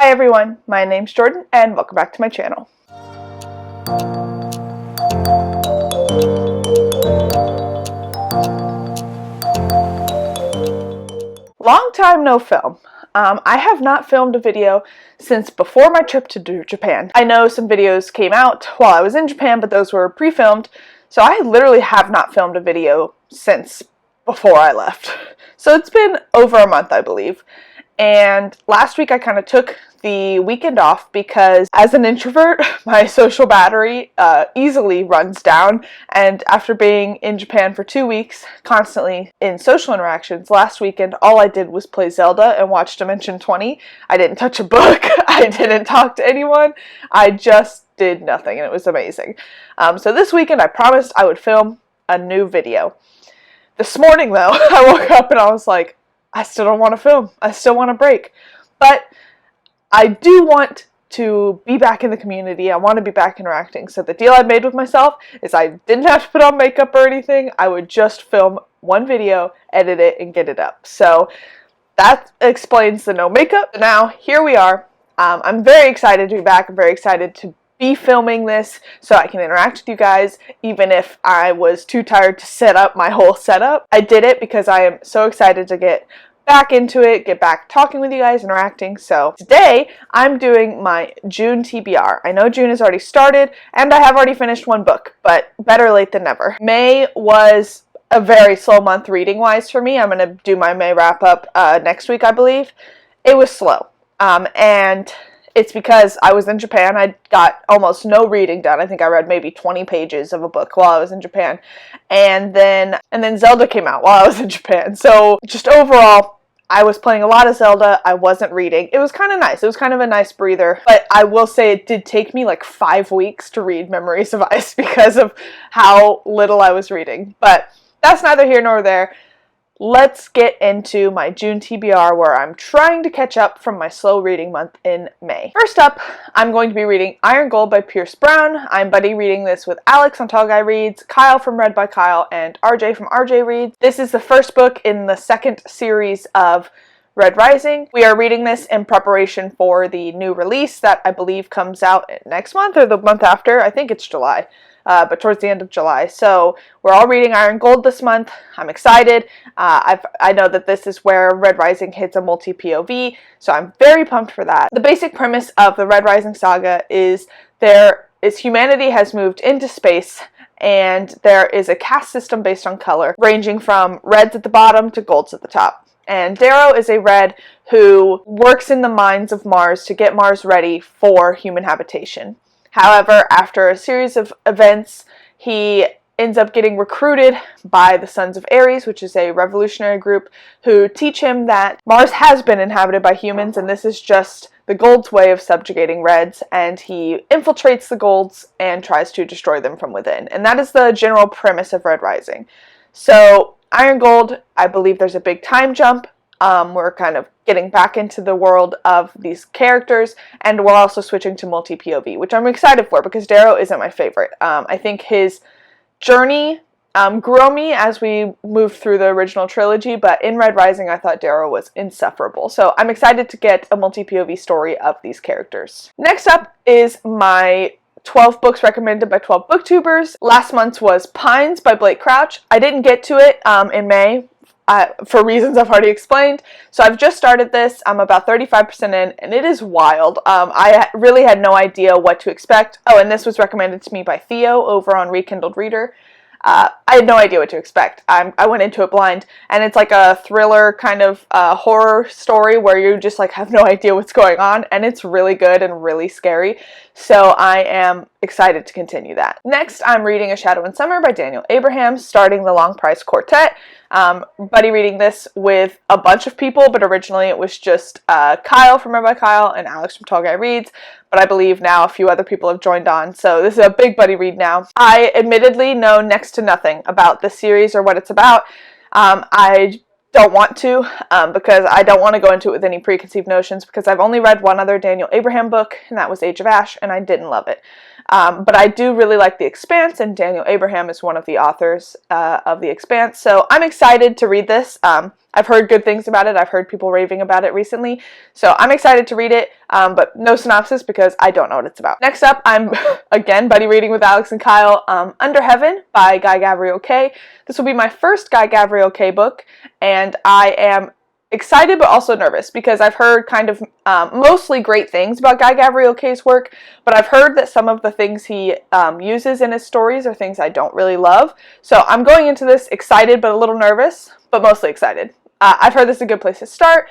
Hi everyone, my name's Jordan and welcome back to my channel. Long time no film. I have not filmed a video since before my trip to Japan. I know some videos came out while I was in Japan, but those were pre-filmed, so I literally have not filmed a video since before I left. So it's been over a month, I believe. And last week I kind of took the weekend off because as an introvert, my social battery easily runs down. And after being in Japan for 2 weeks, constantly in social interactions, last weekend all I did was play Zelda and watch Dimension 20. I didn't touch a book. I didn't talk to anyone. I just did nothing and it was amazing. So this weekend I promised I would film a new video. This morning though, I woke up and I was like, I still don't want to film. I still want a break. But I do want to be back in the community. I want to be back interacting. So the deal I made with myself is I didn't have to put on makeup or anything. I would just film one video, edit it, and get it up. So that explains the no makeup. Now, here we are. I'm very excited to be back. I'm very excited to be filming this so I can interact with you guys, even if I was too tired to set up my whole setup. I did it because I am so excited to get back into it, get back talking with you guys, interacting. So today I'm doing my June TBR. I know June has already started and I have already finished one book, but better late than never. May was a very slow month reading wise for me. I'm going to do my May wrap up next week, I believe. It was slow. And it's because I was in Japan. I got almost no reading done. I think I read maybe 20 pages of a book while I was in Japan. And then Zelda came out while I was in Japan. So just overall, I was playing a lot of Zelda. I wasn't reading. It was kind of nice. It was kind of a nice breather. But I will say it did take me like 5 weeks to read Memories of Ice because of how little I was reading. But that's neither here nor there. Let's get into my June TBR where I'm trying to catch up from my slow reading month in May. First up, I'm going to be reading Iron Gold by Pierce Brown. I'm buddy reading this with Alex on Tall Guy Reads, Kyle from Read by Kyle, and RJ from RJ Reads. This is the first book in the second series of Red Rising. We are reading this in preparation for the new release that I believe comes out next month or the month after. I think it's July. But towards the end of July. So we're all reading Iron Gold this month. I'm excited. I know that this is where Red Rising hits a multi-POV, so I'm very pumped for that. The basic premise of the Red Rising saga is humanity has moved into space and there is a caste system based on color, ranging from reds at the bottom to golds at the top. And Darrow is a red who works in the mines of Mars to get Mars ready for human habitation. However, after a series of events, he ends up getting recruited by the Sons of Ares, which is a revolutionary group who teach him that Mars has been inhabited by humans and this is just the Golds' way of subjugating Reds, and he infiltrates the Golds and tries to destroy them from within. And that is the general premise of Red Rising. So, Iron Gold, I believe there's a big time jump. We're kind of getting back into the world of these characters, and we're also switching to multi-POV, which I'm excited for because Darrow isn't my favorite. I think his journey grew on me as we moved through the original trilogy, but in Red Rising I thought Darrow was insufferable. So I'm excited to get a multi-POV story of these characters. Next up is my 12 books recommended by 12 booktubers. Last month's was Pines by Blake Crouch. I didn't get to it in May. For reasons I've already explained. So I've just started this. I'm about 35% in, and it is wild. I really had no idea what to expect. Oh, and this was recommended to me by Theo over on Rekindled Reader. I had no idea what to expect. I went into it blind, and it's like a thriller kind of horror story where you just like have no idea what's going on, and it's really good and really scary. So I am excited to continue that. Next, I'm reading A Shadow in Summer by Daniel Abraham, starting the Long Price Quartet. Buddy reading this with a bunch of people, but originally it was just Kyle from Read by Kyle and Alex from Tall Guy Reads, but I believe now a few other people have joined on, so this is a big buddy read now. I admittedly know next to nothing about this series or what it's about. I don't want to because I don't want to go into it with any preconceived notions because I've only read one other Daniel Abraham book, and that was Age of Ash, and I didn't love it. But I do really like The Expanse, and Daniel Abraham is one of the authors of The Expanse, so I'm excited to read this. I've heard good things about it. I've heard people raving about it recently, so I'm excited to read it, but no synopsis because I don't know what it's about. Next up, I'm, again, buddy reading with Alex and Kyle, Under Heaven by Guy Gavriel Kay. This will be my first Guy Gavriel Kay book, and I am excited but also nervous because I've heard kind of mostly great things about Guy Gavriel Kay's work, but I've heard that some of the things he uses in his stories are things I don't really love. So I'm going into this excited but a little nervous, but mostly excited. I've heard this is a good place to start.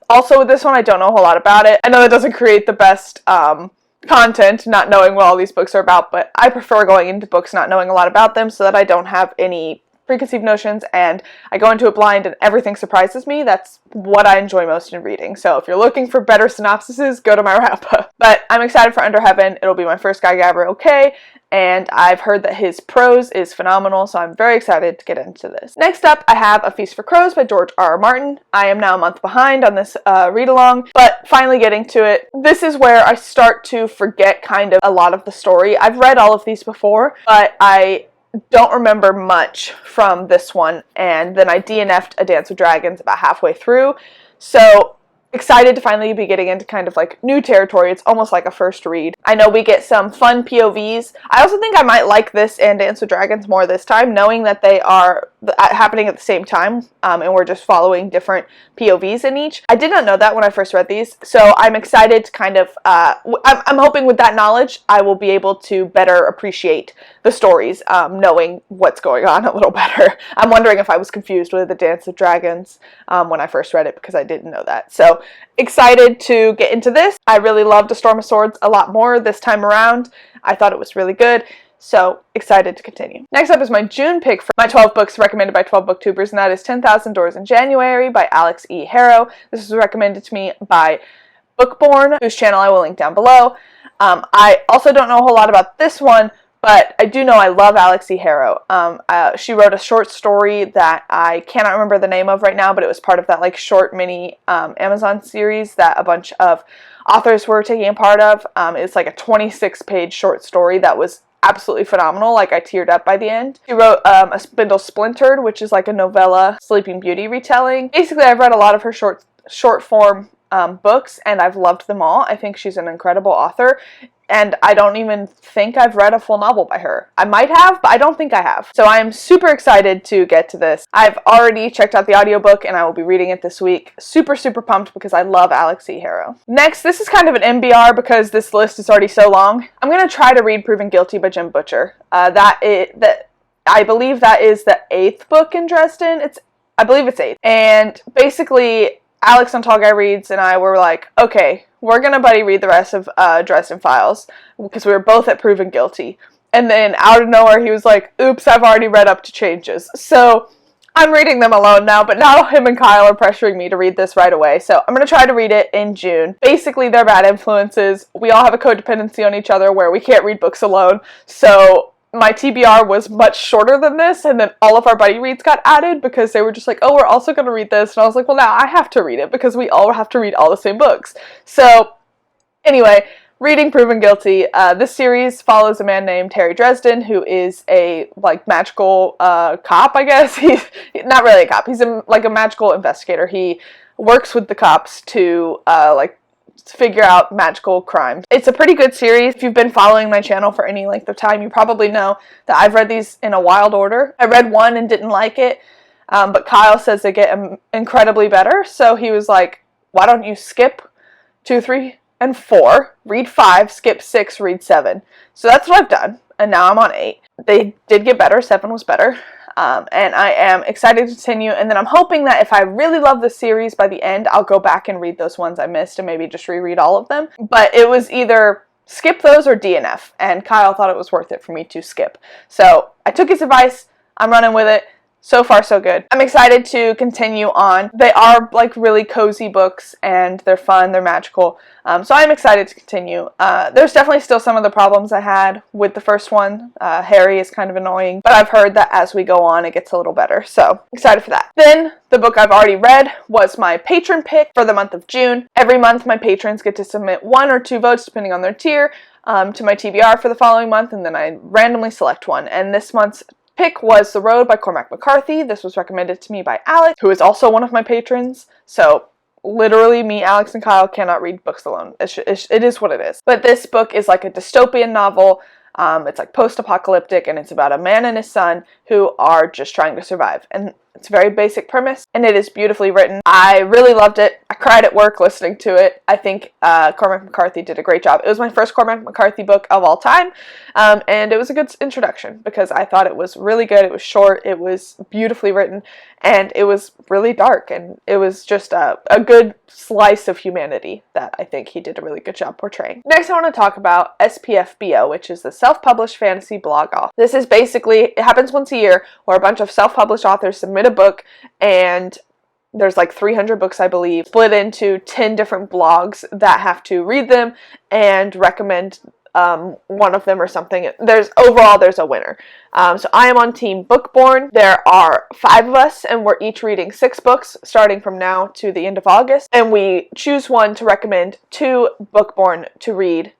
Also with this one, I don't know a whole lot about it. I know that doesn't create the best content, not knowing what all these books are about, but I prefer going into books not knowing a lot about them so that I don't have any preconceived notions and I go into it blind and everything surprises me. That's what I enjoy most in reading. So if you're looking for better synopsises, go to my wrap-up. But I'm excited for Under Heaven. It'll be my first Guy Gavriel Kay, and I've heard that his prose is phenomenal, so I'm very excited to get into this. Next up, I have A Feast for Crows by George R.R. Martin. I am now a month behind on this read-along, but finally getting to it. This is where I start to forget kind of a lot of the story. I've read all of these before, but I don't remember much from this one, and then I DNF'd A Dance with Dragons about halfway through, so excited to finally be getting into kind of like new territory. It's almost like a first read. I know we get some fun POVs. I also think I might like this and Dance with Dragons more this time, knowing that they are happening at the same time, and we're just following different POVs in each. I did not know that when I first read these, so I'm excited to kind of, I'm hoping with that knowledge I will be able to better appreciate the stories, knowing what's going on a little better. I'm wondering if I was confused with The Dance with Dragons when I first read it because I didn't know that. So excited to get into this. I really loved A Storm of Swords a lot more this time around. I thought it was really good. So excited to continue. Next up is my June pick for my 12 books recommended by 12 booktubers, and that is 10,000 Doors in January by Alex E. Harrow. This was recommended to me by Bookborn, whose channel I will link down below. I also don't know a whole lot about this one, but I do know I love Alex E. Harrow. She wrote a short story that I cannot remember the name of right now, but it was part of that like short mini Amazon series that a bunch of authors were taking a part of. It's like a 26-page short story that was absolutely phenomenal. Like, I teared up by the end. She wrote A Spindle Splintered, which is like a novella Sleeping Beauty retelling. Basically, I've read a lot of her short form books, and I've loved them all. I think she's an incredible author, and I don't even think I've read a full novel by her. I might have, but I don't think I have. So I am super excited to get to this. I've already checked out the audiobook, and I will be reading it this week. Super, super pumped because I love Alex E. Harrow. Next, this is kind of an MBR because this list is already so long. I'm going to try to read Proven Guilty by Jim Butcher. I believe that is the 8th book in Dresden. I believe it's 8th. And basically, Alex on Tall Guy Reads and I were like, okay, we're going to buddy read the rest of Dresden Files because we were both at Proven Guilty. And then out of nowhere, he was like, oops, I've already read up to Changes. So I'm reading them alone now, but now him and Kyle are pressuring me to read this right away. So I'm going to try to read it in June. Basically, they're bad influences. We all have a codependency on each other where we can't read books alone. So my TBR was much shorter than this, and then all of our buddy reads got added because they were just like, oh, we're also going to read this. And I was like, well, now I have to read it because we all have to read all the same books. So anyway, reading Proven Guilty. This series follows a man named Terry Dresden, who is a like magical cop, I guess. He's not really a cop. He's like a magical investigator. He works with the cops to figure out magical crimes. It's a pretty good series. If you've been following my channel for any length of time, you probably know that I've read these in a wild order. I read 1 and didn't like it, but Kyle says they get incredibly better, so he was like, why don't you skip 2, 3, and 4, read 5, skip 6, read 7. So that's what I've done, and now I'm on 8. They did get better. 7 was better. And I am excited to continue, and then I'm hoping that if I really love the series by the end, I'll go back and read those ones I missed and maybe just reread all of them. But it was either skip those or DNF, and Kyle thought it was worth it for me to skip. So I took his advice, I'm running with it, So far, so good. I'm excited to continue on. They are like really cozy books and they're fun, they're magical. So I'm excited to continue. There's definitely still some of the problems I had with the first one. Harry is kind of annoying, but I've heard that as we go on, it gets a little better. So excited for that. Then the book I've already read was my patron pick for the month of June. Every month my patrons get to submit 1 or 2 votes depending on their tier to my TBR for the following month, and then I randomly select one. And this month's pick was The Road by Cormac McCarthy. This was recommended to me by Alex, who is also one of my patrons. So literally me, Alex, and Kyle cannot read books alone. It is what it is. But this book is like a dystopian novel. It's like post-apocalyptic, and it's about a man and his son who are just trying to survive. And it's a very basic premise, and it is beautifully written. I really loved it. I cried at work listening to it. I think Cormac McCarthy did a great job. It was my first Cormac McCarthy book of all time, and it was a good introduction because I thought it was really good. It was short, it was beautifully written, and it was really dark, and it was just a good slice of humanity that I think he did a really good job portraying. Next, I want to talk about SPFBO, which is the Self-Published Fantasy Blog Off. This is basically, it happens once a year where a bunch of self-published authors submit a book, and there's like 300 books, I believe, split into 10 different blogs that have to read them and recommend one of them or something. Overall there's a winner. So I am on Team Bookborn. There are 5 of us, and we're each reading 6 books starting from now to the end of August, and we choose one to recommend to Bookborn to read,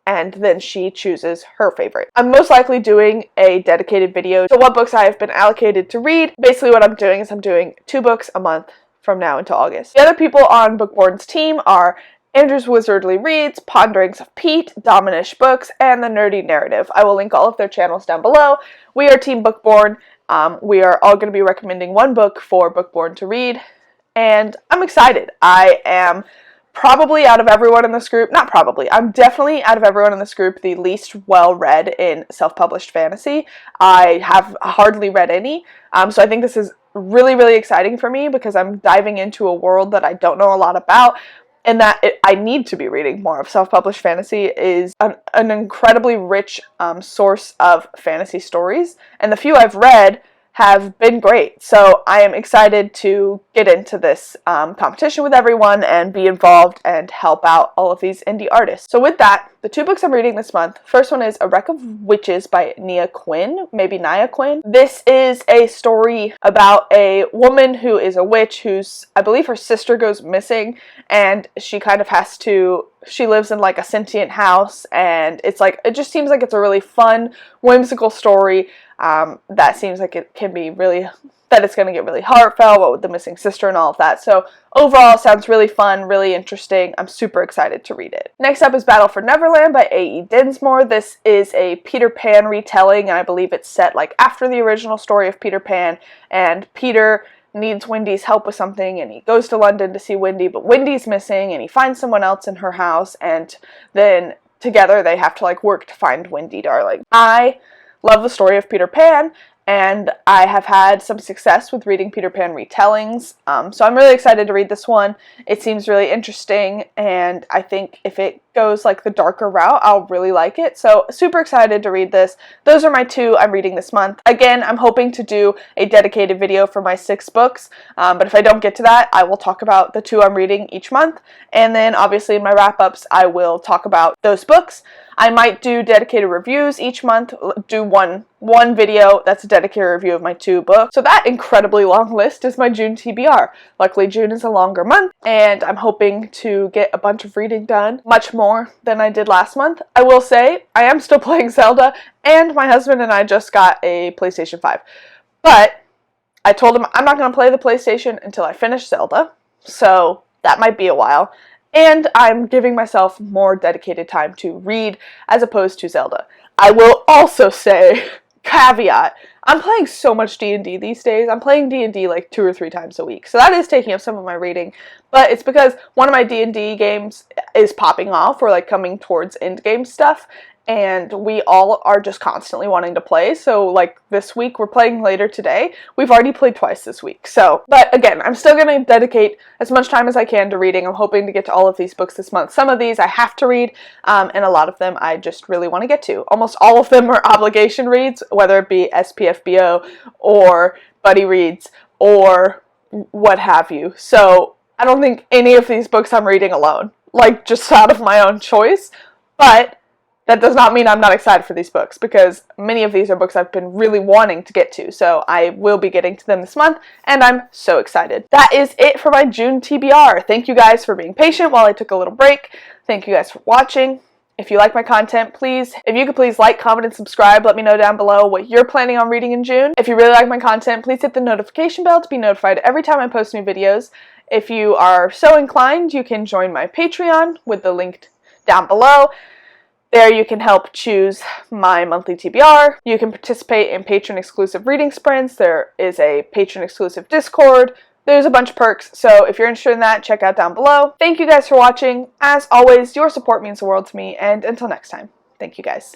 and then she chooses her favorite. I'm most likely doing a dedicated video to what books I have been allocated to read. Basically what I'm doing is I'm doing 2 books a month from now until August. The other people on Bookborn's team are Andrew's Wizardly Reads, Ponderings of Pete, Dominish Books, and The Nerdy Narrative. I will link all of their channels down below. We are Team Bookborn. We are all going to be recommending 1 book for Bookborn to read, and I'm excited. I am probably out of everyone in this group, not probably, I'm definitely out of everyone in this group the least well-read in self-published fantasy. I have hardly read any, so I think this is really, really exciting for me because I'm diving into a world that I don't know a lot about, and that I need to be reading more of. Self-published fantasy is an incredibly rich source of fantasy stories, and the few I've read have been great. So I am excited to get into this competition with everyone and be involved and help out all of these indie artists. So with that, the 2 books I'm reading this month, first one is A Wreck of Witches by Nia Quinn, maybe Nia Quinn. This is a story about a woman who is a witch whose, I believe her sister goes missing, and she kind of has to, she lives in like a sentient house, and it's like, it just seems like it's a really fun, whimsical story that seems like it can be really, that it's going to get really heartfelt, what with the missing sister and all of that. So overall, it sounds really fun, really interesting. I'm super excited to read it. Next up is Battle for Neverland by A.E. Dinsmore. This is a Peter Pan retelling, and I believe it's set like after the original story of Peter Pan, and Peter needs Wendy's help with something, and he goes to London to see Wendy, but Wendy's missing, and he finds someone else in her house, and then together they have to like work to find Wendy, darling. I love the story of Peter Pan, and I have had some success with reading Peter Pan retellings, so I'm really excited to read this one. It seems really interesting, and I think if it goes like the darker route, I'll really like it. So super excited to read this. Those are my 2 I'm reading this month. Again, I'm hoping to do a dedicated video for my 6 books, but if I don't get to that, I will talk about the 2 I'm reading each month, and then obviously in my wrap-ups, I will talk about those books. I might do dedicated reviews each month, do one video that's a dedicated review of my 2 books. So that incredibly long list is my June TBR. Luckily, June is a longer month, and I'm hoping to get a bunch of reading done, much more than I did last month. I will say, I am still playing Zelda, and my husband and I just got a PlayStation 5. But I told him I'm not going to play the PlayStation until I finish Zelda, so that might be a while. And I'm giving myself more dedicated time to read as opposed to Zelda. I will also say, caveat, I'm playing so much D&D these days. I'm playing D&D like 2 or 3 times a week. So that is taking up some of my reading. But it's because one of my D&D games is popping off. We're like coming towards end game stuff. And we all are just constantly wanting to play. So like this week, we're playing later today. We've already played twice this week. So, but again, I'm still going to dedicate as much time as I can to reading. I'm hoping to get to all of these books this month. Some of these I have to read, and a lot of them I just really want to get to. Almost all of them are obligation reads, whether it be SPFBO or buddy reads or what have you. So I don't think any of these books I'm reading alone, like just out of my own choice, but that does not mean I'm not excited for these books, because many of these are books I've been really wanting to get to, so I will be getting to them this month, and I'm so excited. That is it for my June TBR. Thank you guys for being patient while I took a little break. Thank you guys for watching. If you like my content, if you could please like, comment, and subscribe. Let me know down below what you're planning on reading in June. If you really like my content, please hit the notification bell to be notified every time I post new videos. If you are so inclined, you can join my Patreon with the link down below. There you can help choose my monthly TBR. You can participate in patron-exclusive reading sprints. There is a patron-exclusive Discord. There's a bunch of perks, so if you're interested in that, check out down below. Thank you guys for watching. As always, your support means the world to me, and until next time, thank you guys.